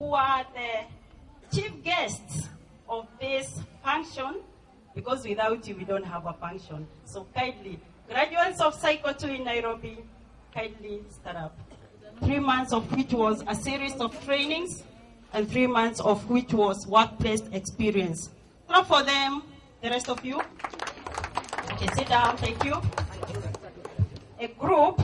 who are the chief guests of this function, because without you, we don't have a function. So kindly, graduates of Cycle 2 in Nairobi, kindly stand up. 3 months of which was a series of trainings, and 3 months of which was workplace experience. Clap for them, the rest of you. Okay, sit down, thank you. A group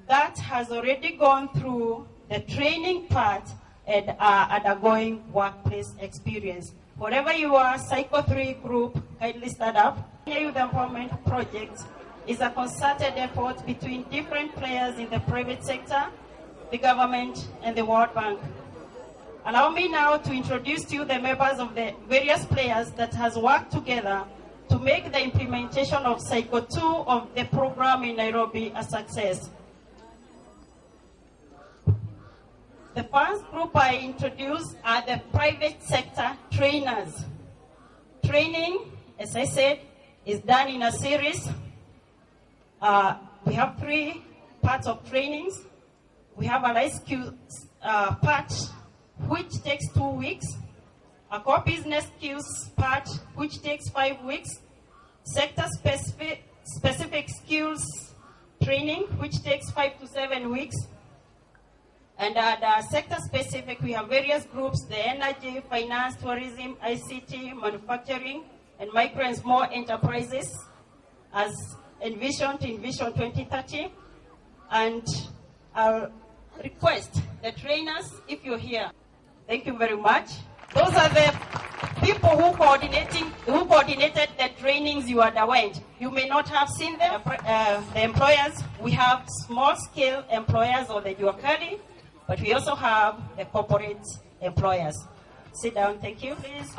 that has already gone through the training part and are undergoing workplace experience. Whatever you are, Cycle 3 group, kindly stand up. Youth Empowerment Project is a concerted effort between different players in the private sector, the government, and the World Bank. Allow me now to introduce to you the members of the various players that has worked together to make the implementation of Cycle 2 of the program in Nairobi a success. The first group I introduce are the private sector trainers. Training, as I said, is done in a series. We have 3 parts of trainings. We have a life skills part, which takes 2 weeks. A core business skills part, which takes 5 weeks. Sector specific skills training, which takes 5 to 7 weeks. And the sector specific, we have various groups: the energy, finance, tourism, ICT, manufacturing, and micro and small enterprises, as envisioned in Vision 2030. And I'll request the trainers, if you're here, thank you very much. Those are the people who coordinated the trainings you underwent. You may not have seen them. The employers, we have small-scale employers or the Juakali, but we also have the corporate employers. Sit down, thank you, please.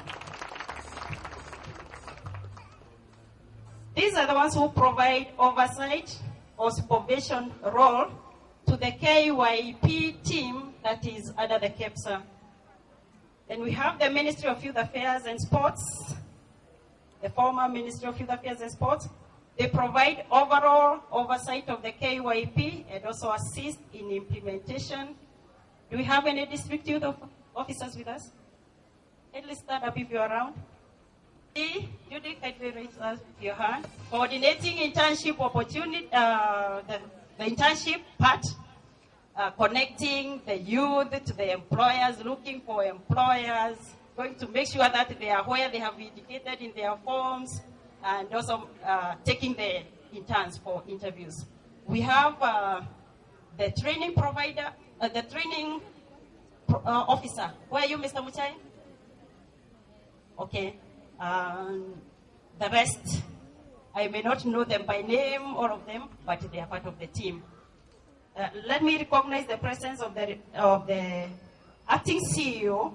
These are the ones who provide oversight or supervision role to the KYP team that is under the KEPSA. Then we have the Ministry of Youth Affairs and Sports, the former Ministry of Youth Affairs and Sports. They provide overall oversight of the KYP and also assist in implementation. Do we have any district youth officers with us? At least stand up if you're around. Judy, kindly raise your hand. Coordinating internship opportunity, the internship part, connecting the youth to the employers, looking for employers, going to make sure that they are where they have indicated in their forms, and also taking the interns for interviews. We have the training provider, the training officer. Where are you, Mr. Muchai? Okay. The rest, I may not know them by name, all of them, but they are part of the team. Let me recognize the presence of the acting CEO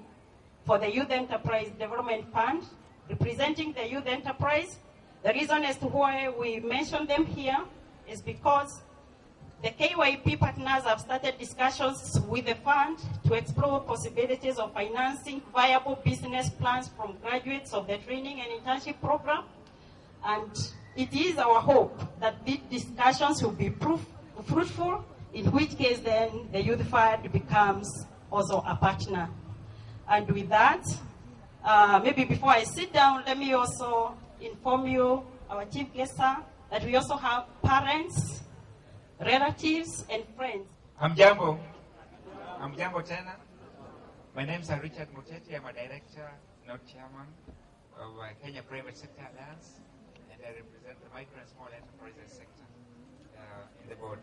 for the Youth Enterprise Development Fund, representing the youth enterprise. The reason as to why we mention them here is because the KYP partners have started discussions with the fund to explore possibilities of financing viable business plans from graduates of the training and internship program. And it is our hope that these discussions will be fruitful, in which case then the Youth Fund becomes also a partner. And with that, maybe before I sit down, let me also inform you, our chief guest, that we also have parents, relatives, and friends. Hamjambo tena. My name is Richard Muteti. I'm a director, not chairman, of Kenya Private Sector Alliance, and I represent the micro and small enterprises sector in the board.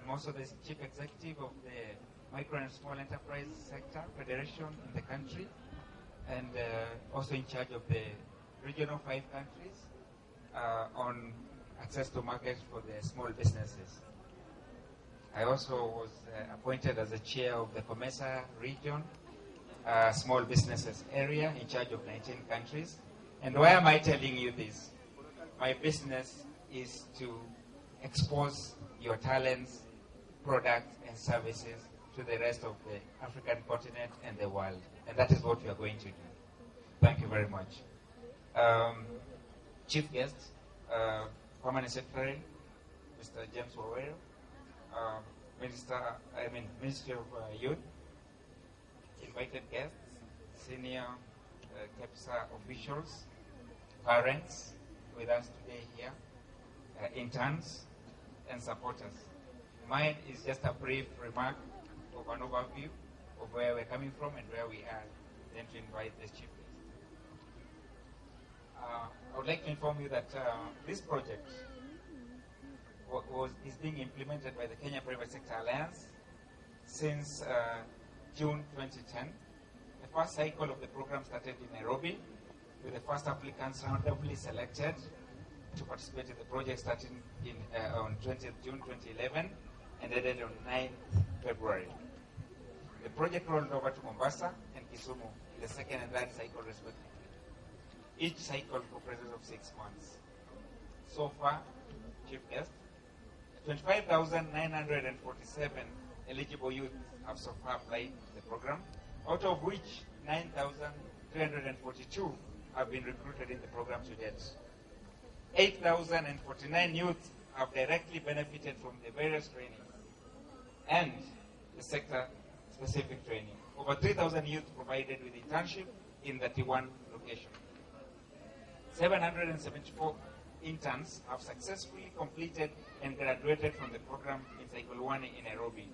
I'm also the chief executive of the Micro and Small Enterprise Sector Federation in the country, and also in charge of the regional 5 countries on access to markets for the small businesses. I also was appointed as the chair of the COMESA region, small businesses area, in charge of 19 countries. And why am I telling you this? My business is to expose your talents, products, and services to the rest of the African continent and the world. And that is what we are going to do. Thank you very much. Chief guest, Permanent Secretary, Mr. James Wawero, Ministry of Youth, invited guests, senior KEPSA officials, parents with us today here, interns, and supporters. Mine is just a brief remark of an overview of where we're coming from and where we are, then to invite the chief guest. I would like to inform you that this project is being implemented by the Kenya Private Sector Alliance since June 2010. The first cycle of the program started in Nairobi, with the first applicants randomly selected to participate in the project starting on 20th June 2011 and ended on 9th February. The project rolled over to Mombasa and Kisumu in the second and third cycle respectively. Each cycle comprises of 6 months. So far, Chief Guest, 25,947 eligible youth have so far applied the program, out of which 9,342 have been recruited in the program to date. 8,049 youth have directly benefited from the various trainings and the sector-specific training. Over 3,000 youth provided with internship in 31 locations. 774 interns have successfully completed and graduated from the program in Cycle 1 in Nairobi.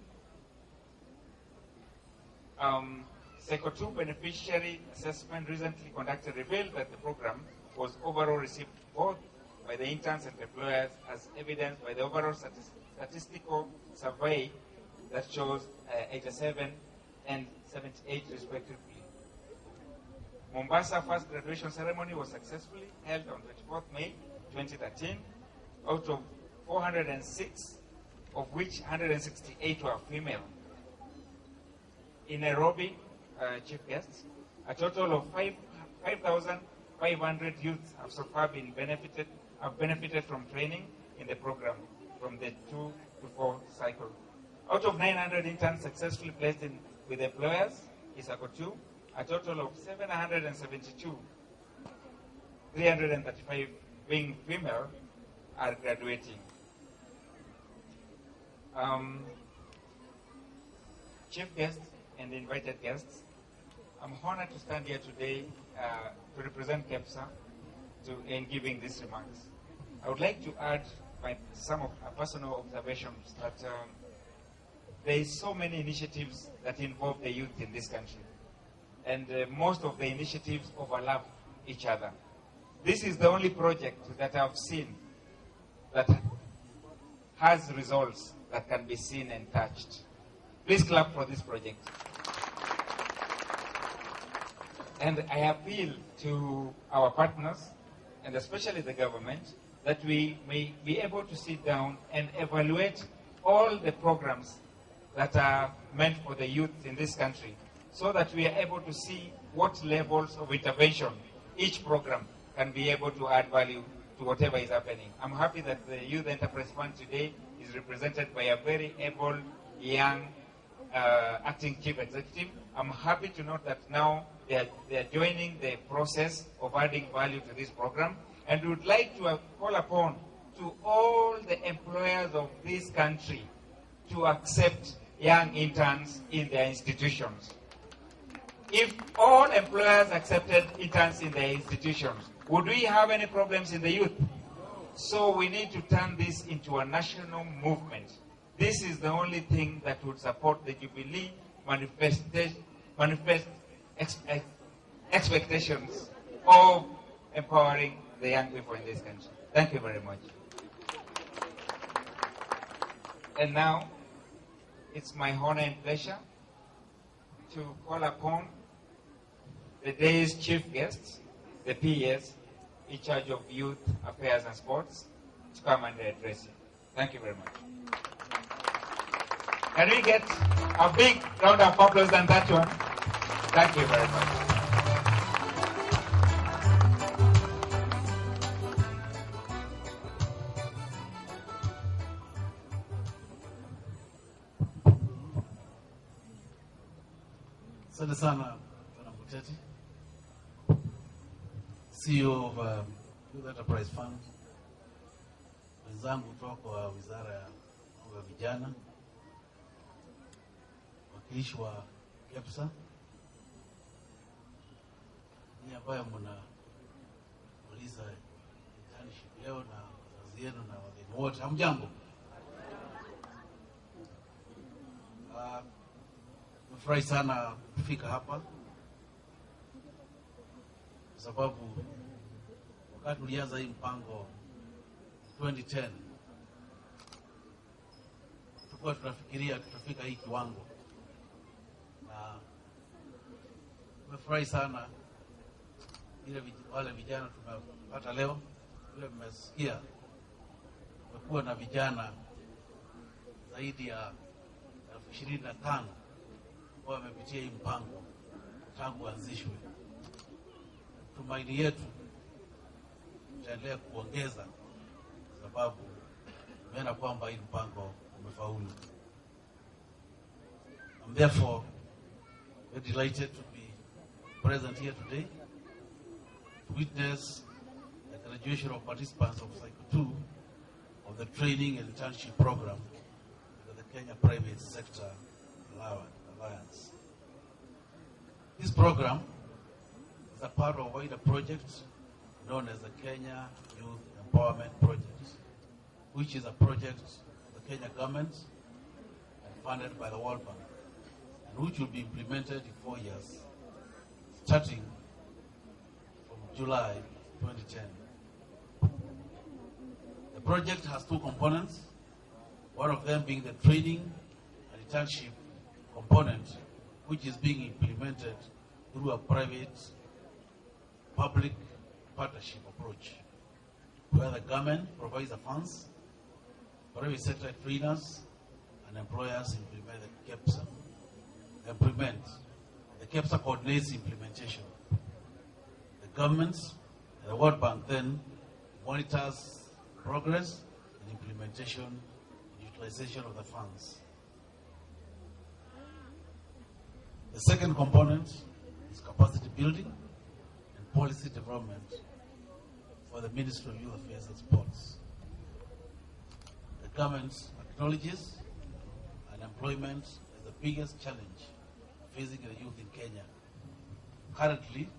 Cycle 2 beneficiary assessment recently conducted revealed that the program was overall received both by the interns and employers, as evidenced by the overall statistical survey that shows 87 and 78 respectively. Mombasa first graduation ceremony was successfully held on 24th May 2013, out of 406, of which 168 were female. In Nairobi, Chief Guests, a total of 5,500 youths have so far benefited from training in the program from the 2 to 4 cycle. Out of 900 interns successfully placed with employers in Cycle 2, a total of 772, 335 being female, are graduating. Chief guests and invited guests, I'm honored to stand here today to represent KEPSA in giving these remarks. I would like to add some of our personal observations that there is so many initiatives that involve the youth in this country, and most of the initiatives overlap each other. This is the only project that I've seen that has results that can be seen and touched. Please clap for this project. And I appeal to our partners, and especially the government, that we may be able to sit down and evaluate all the programs that are meant for the youth in this country, so that we are able to see what levels of intervention each program can be able to add value to whatever is happening. I'm happy that the Youth Enterprise Fund today is represented by a very able, young, acting chief executive. I'm happy to note that now they are joining the process of adding value to this program, and we would like to call upon to all the employers of this country to accept young interns in their institutions. If all employers accepted interns in their institutions, would we have any problems in the youth? So we need to turn this into a national movement. This is the only thing that would support the Jubilee expectations of empowering the young people in this country. Thank you very much. And now, it's my honor and pleasure to call upon the day's chief guests, the PAs, in charge of youth affairs and sports, to come and address you. Thank you very much. Can we get a big round of applause than that one? Thank you very much. Asante sana Bwana Muteti, CEO of Youth Enterprise Fund, wenzangu kutoka Wizara ya Mambo ya Vijana, wakilishi wa KEPSA, ambayo mnamaliza internship leo na wazazi yenu na wageni wote, hamjambo? Nimefurahi sana kufika hapa kwa sababu wakati tulianza hii mpango 2010 tulikuwa tunafikiria tutafika hii kiwango, na nimefurahi sana ile wale vijana tumepata leo. Vile mmesikia, tumekuwa na vijana zaidi ya 25,000 ambao wamepitia hii mpango tangu anzishwe. Tumaini yetu tutaendelea kuongeza sababu tumeona kwamba hii mpango umefaulu. I'm therefore very delighted to be present here today to witness the graduation of participants of Cycle 2 of the Training and Internship Program under the Kenya Private Sector Alliance. This program is a part of a wider project known as the Kenya Youth Empowerment Project, which is a project of the Kenya government and funded by the World Bank, and which will be implemented in 4 years, starting from July 2010. The project has 2 components, one of them being the training and internship component, which is being implemented through a private-public partnership approach, where the government provides the funds, private sector trainers and employers implement the KEPSA. The KEPSA coordinates implementation. The government and the World Bank then monitors progress and implementation and utilization of the funds. The second component is capacity building and policy development for the Ministry of Youth Affairs and Sports. The government acknowledges unemployment as the biggest challenge facing the youth in Kenya. Currently,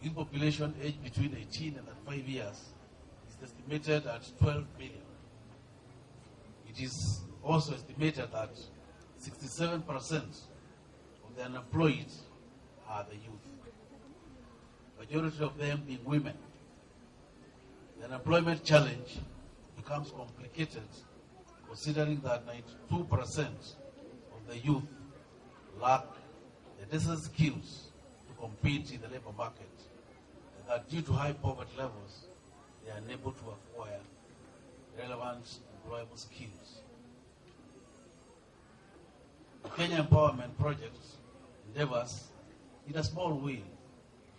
youth population aged between 18 and 35 years is estimated at 12 million. It is also estimated that 67% of the unemployed are the youth, majority of them being women. The unemployment challenge becomes complicated considering that 92% of the youth lack the necessary skills to compete in the labor market, and that due to high poverty levels, they are unable to acquire relevant employable skills. The Kenya Empowerment Project endeavors in a small way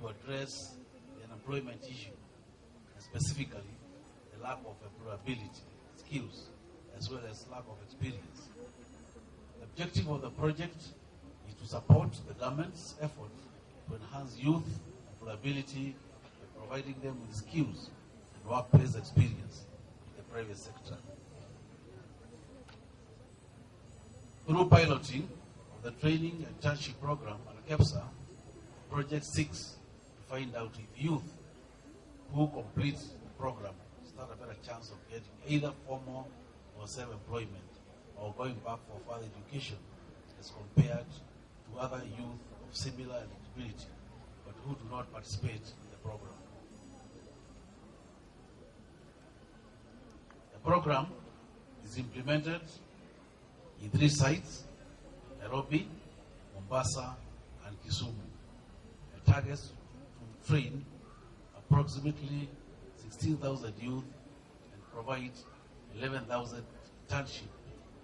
to address the unemployment issue, and specifically the lack of employability, skills, as well as lack of experience. The objective of the project is to support the government's effort to enhance youth employability by providing them with skills and workplace experience in the private sector. Through piloting of the training and internship program at KEPSA, the project seeks to find out if youth who complete the program stand a better chance of getting either formal or self-employment or going back for further education as compared to other youth of similar eligibility but who do not participate in the program. The program is implemented in 3 sites: Nairobi, Mombasa, and Kisumu. It targets to train approximately 16,000 youth and provide 11,000 internships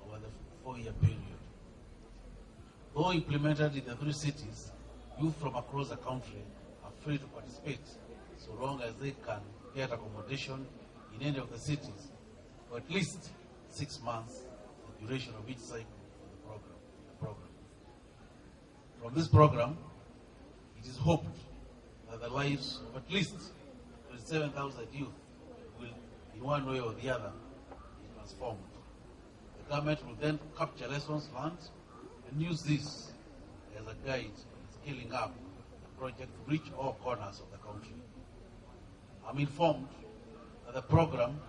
over the 4-year period. Though implemented in the 3 cities, youth from across the country are free to participate so long as they can get accommodation in any of the cities for at least 6 months, the duration of each cycle of the program. From this program, it is hoped that the lives of at least 27,000 youth will, in one way or the other, be transformed. The government will then capture lessons learned and use this as a guide in scaling up project to reach all corners of the country. I'm informed that the program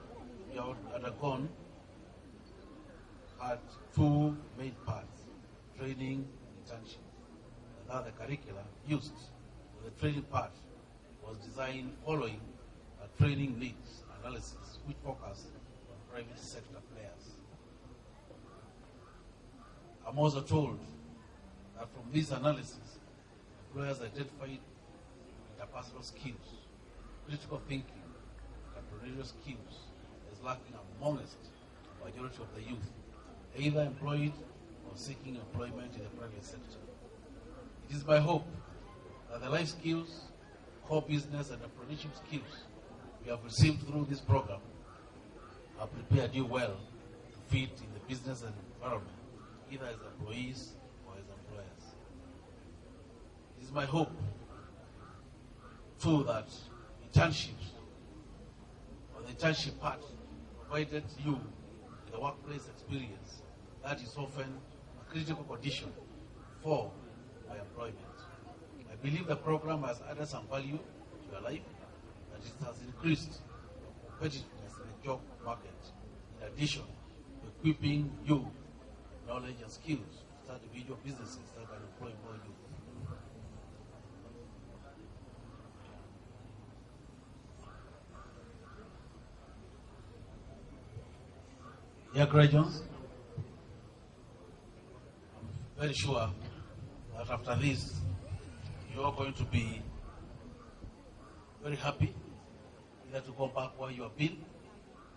we have undergone had two main parts, training and internship. And that the curricula used for the training part was designed following a training needs analysis which focused on private sector players. I'm also told that from this analysis, employers identified interpersonal skills, critical thinking, entrepreneurial skills as lacking amongst the majority of the youth, either employed or seeking employment in the private sector. It is my hope that the life skills, core business and entrepreneurship skills we have received through this program have prepared you well to fit in the business and environment, either as employees or as employers. It is my hope, too, that internships or the internship part provided you with a workplace experience that is often a critical condition for my employment. I believe the program has added some value to your life, that it has increased your competitiveness in the job market, in addition to equipping you with knowledge and skills to start individual businesses that can employ more youth. Dear graduates, I'm very sure that after this, you are going to be very happy either to go back where you have been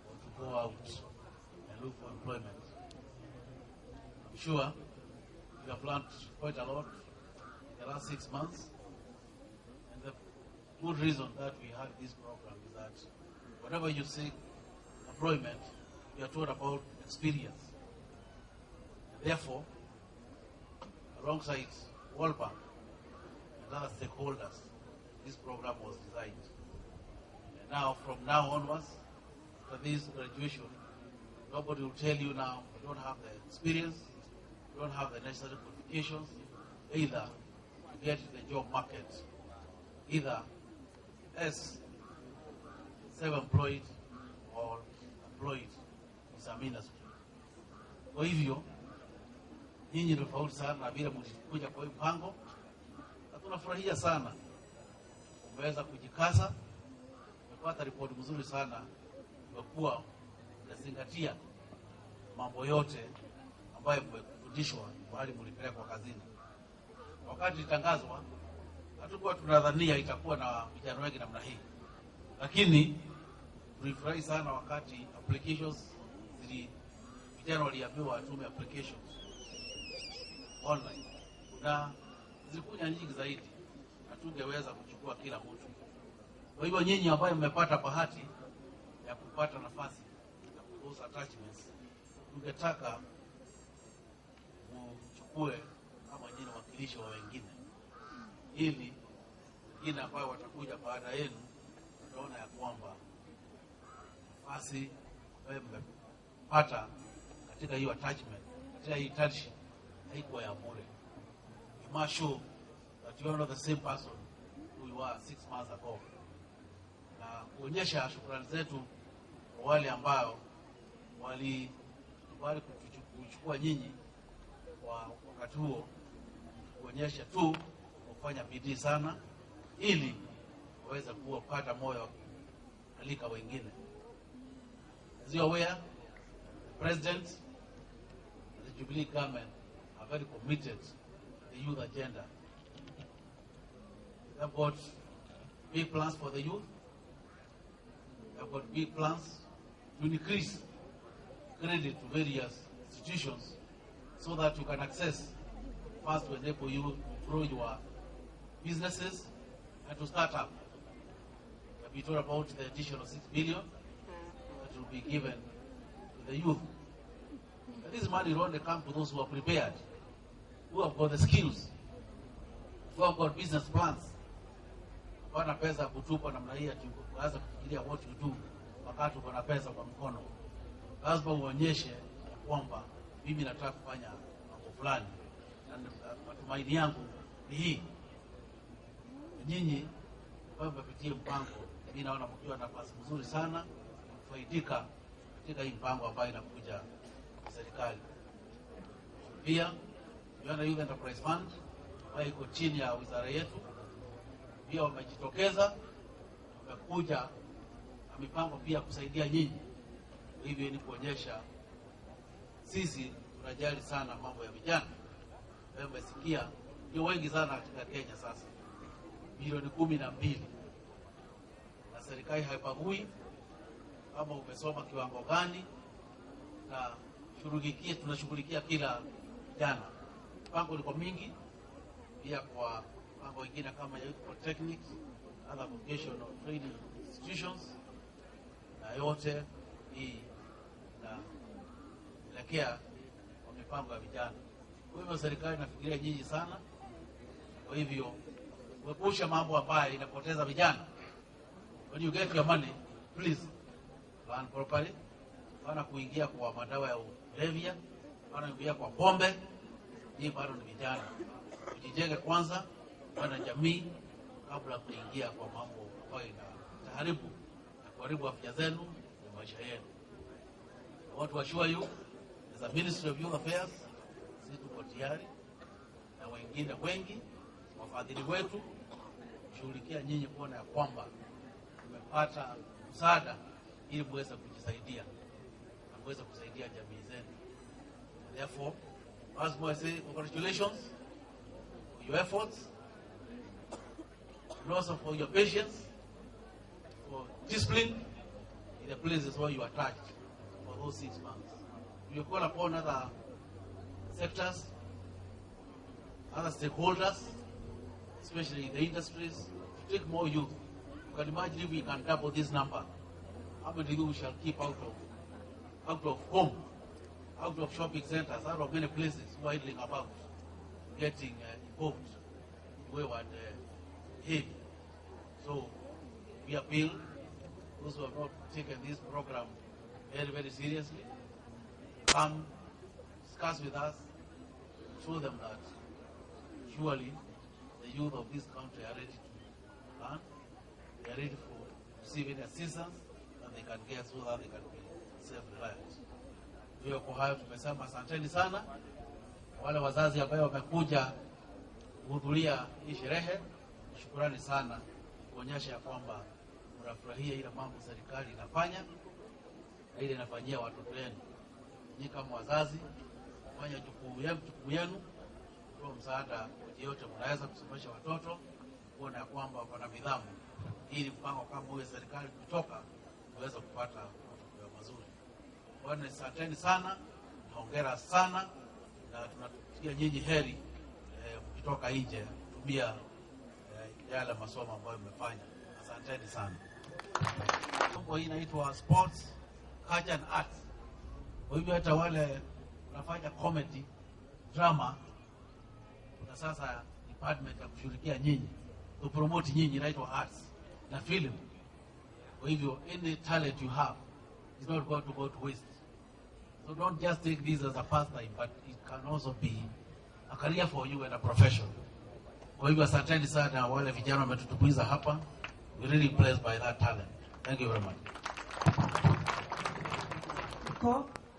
or to go out and look for employment. I'm sure you have learned quite a lot in the last 6 months, and the good reason that we had this program is that whenever you seek employment, you are taught about experience. Therefore, alongside World Bank and other stakeholders, this program was designed. And now, from now onwards, after this graduation, nobody will tell you now you don't have the experience, you don't have the necessary qualifications, either to get in the job market, either as self-employed or employed in some industry. Kwa hivyo, nyinyi tofauti sana na vile mlikuja kwa mpango, na tunafurahia sana. Umeweza kujikaza, umepata ripoti mzuri sana, umekuwa unazingatia mambo yote ambayo mmefundishwa mahali mlipelekwa kazini. Wakati itangazwa, hatukuwa tunadhania itakuwa na vijana wengi namna hii. Lakini tulifurahi sana wakati applications vijana waliambiwa watume applications online. Na zilikuja nyingi zaidi, hatungeweza kuchukua kila mtu. Kwa hivyo nyinyi ambao mmepata bahati ya kupata nafasi ya kuuza attachments, tungetaka mchukue kama nyinyi wakilishi wa wengine, ili wengine ambao watakuja baada yenu tunaona ya kwamba nafasi ambayo mmepata katika hiyo attachment, katika hii internship, haikuwa ya bure. You must show that you are not the same person who you were 6 months ago. Na kuonyesha shukrani zetu kwa wale ambao walikubali kuchukua nyinyi kwa wakati huo, kuonyesha tu kufanya bidii sana ili waweze kupata moyo wa kualika wengine. As you are aware, the President and the Jubilee government are very committed to the youth agenda. They have got big plans for the youth. They have got big plans to increase credit to various institutions so that you can access funds to enable you to grow your businesses and to start up. We talked about the additional 6 billion that will be given to the youth. And this money will only come to those who are prepared, who have got the skills, who have got business plans. Wana pesa kutupa namna hii ati kuanza kufikiria what you do wakati uko na pesa kwa mkono. Lazima uonyeshe kwamba mimi nataka kufanya mambo fulani, na matumaini yangu ni hii. nyinyi ambao mmepitia mpango, mimi naona mkiwa na nafasi nzuri sana kufaidika katika hii mpango ambayo inakuja serikali. Pia Uganda Youth Enterprise Fund ambayo iko chini ya wizara yetu pia wamejitokeza, wamekuja na mipango pia kusaidia nyinyi. Hivyo ni kuonyesha sisi tunajali sana mambo ya vijana. Wewe umesikia ni wengi sana katika Kenya sasa, milioni 12, na serikali haibagui kama umesoma kiwango gani, na tunashughulikia kila jana. Mipango liko mingi pia kwa mambo mengine kama youth polytechnics, other vocational training institutions, na yote hii na elekea kwa mipango ya vijana. Kwa hivyo serikali inafikiria nyinyi sana. Kwa hivyo kuepusha mambo ambayo inapoteza vijana. When you get your money, please plan properly. Bana kuingia kwa madawa ya kulevya, bana kuingia kwa pombe. Hii bado ni vijana. Kujijenge kwanza kwa jamii kabla kuingia kwa mambo ambayo inaharibu na kuharibu afya zenu na maisha yenu. I want to assure you, as a Ministry of Youth Affairs, sisi tuko tayari na wengine wengi wafadhili wetu kushughulikia nyinyi kuona ya kwamba tumepata msaada ili muweze kujisaidia na muweze kusaidia jamii zenu. Therefore, as I say, congratulations for your efforts, and also for your patience, for discipline in the places where you are touched for those 6 months. We call upon other sectors, other stakeholders, especially in the industries, to take more youth. You can imagine if we can double this number, how many youth we shall keep out of home, out of shopping centers, out of many places, idling about, getting involved in wayward behavior. So we appeal those who have not taken this program very, very seriously, come discuss with us, show them that surely the youth of this country are ready to learn, they are ready for receiving assistance that they can get so that they can be self-reliant. Hiyo kwa hayo tumesema asanteni sana wale wazazi ambao wamekuja kuhudhuria hii sherehe. Shukrani sana kuonyesha kwamba mnafurahia ile mambo serikali inafanya na ile inafanyia watoto wenu. Nyinyi kama wazazi fanya jukumu yenu kwa msaada yote mnaweza kusomesha watoto kuona kwamba wana nidhamu, ili mpango kama huo serikali kutoka uweze kupata matokeo mazuri. Bwana asanteni sana, hongera sana, na tunatakia nyinyi heri mkitoka nje tumia yale masomo ambayo mmefanya. Asanteni sana. Mambo hii inaitwa sports, culture and arts. Kwa hivyo hata wale wanafanya comedy, drama, na sasa department ya kushirikia nyinyi, to promote nyinyi inaitwa arts na film. Kwa hivyo any talent you have is not going to go to waste. So don't just take this as a pastime, but it can also be a career for you and a profession. Kwa hivyo asanteni sana wale vijana wametutumbuiza hapa. We're really blessed by that talent. Thank you very much.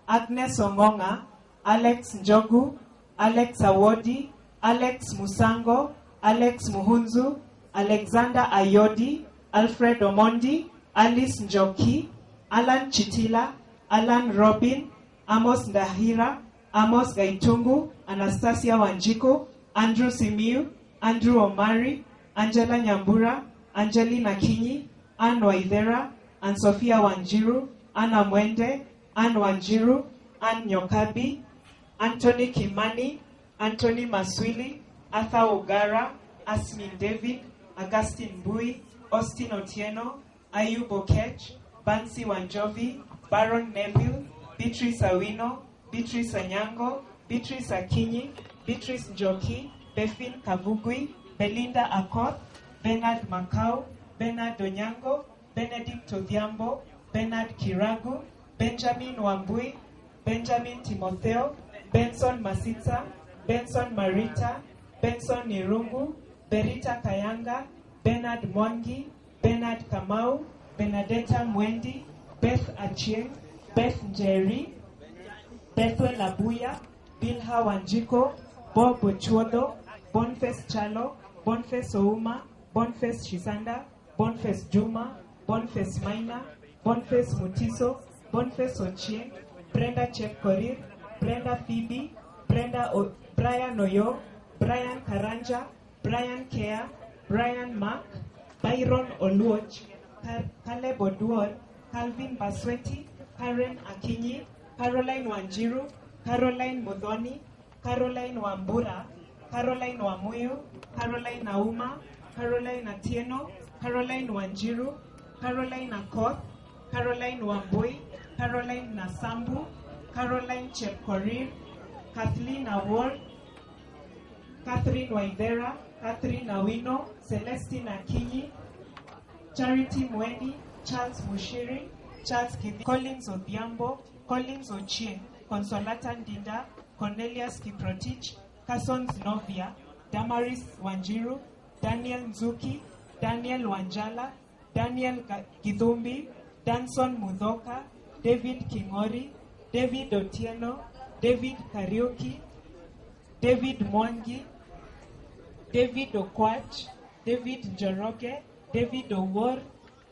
Agnes Ongonga, Alex Njogu, Alex Awodi, Alex Musango, Alex Muhunzu, Alexander Ayodi, Alfred Omondi, Alice Njoki, Alan Chitila, Alan Robin, Amos Ndahira, Amos Gaitungu, Anastasia Wanjiko, Andrew Simiu, Andrew Omari, Angela Nyambura, Angelina Kinyi, Ann Waithera, Ann Sophia Wanjiru, Anna Mwende, Ann Wanjiru, Ann Nyokabi, Anthony Kimani, Anthony Maswili, Arthur Ogara, Asmin David, Augustine Bui, Austin Otieno, Ayub Okech, Bansi Wanjovi, Baron Neville, Beatrice Awino, Beatrice Anyango, Beatrice Akinyi, Beatrice Njoki, Befin Kavugui, Belinda Akoth, Bernard Makau, Bernard Onyango, Benedict Odhiambo, Bernard Kiragu, Benjamin Wambui, Benjamin Timotheo, Benson Masitsa, Benson Marita, Benson Nirungu, Berita Kayanga, Bernard Mwangi, Bernard Kamau, Benedetta Mwendi, Beth Achieng, Beth Njeri, Bethwel Abuya, Bilha Wanjiko, Bob Ochuodo, Boniface Chalo, Boniface Ouma, Boniface Shisanda, Boniface Juma, Boniface Maina, Boniface Mutiso, Boniface Ochieng, Brenda Chepkorir, Brenda Phoebe, Brian Oyo, Brian Karanja, Brian Kea, Brian Mark, Byron Oluoch, Caleb Oduor, Calvin Basweti, Karen Akinyi, Caroline Wanjiru, Caroline Mudhoni, Caroline Wambura, Caroline Wamuyu, Caroline Nauma, Caroline Atieno, Caroline Wanjiru, Caroline Akoth, Caroline Wambui, Caroline Nasambu, Caroline Chepkorir, Kathleen Award, Catherine Waidera, Catherine Awino, Celestine Akinyi, Charity Mweni, Charles Mushiri, Charles Kithi, Collins Odhiambo, Collins Ochieng, Consolata Ndinda, Cornelius Kiprotich, Casons Novia, Damaris Wanjiru, Daniel Nzuki, Daniel Wanjala, Daniel Githumbi, Danson Mudhoka, David Kingori, David Otieno, David Kariuki, David Mwangi, David Okwach, David Njoroge, David Owor,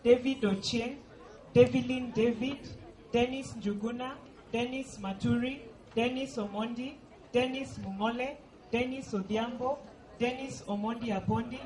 David Ochieng, Devilin David, Dennis Njuguna, Dennis Maturi, Dennis Omondi, Dennis Mumole, Dennis Odhiambo, Dennis Omondi Apondi,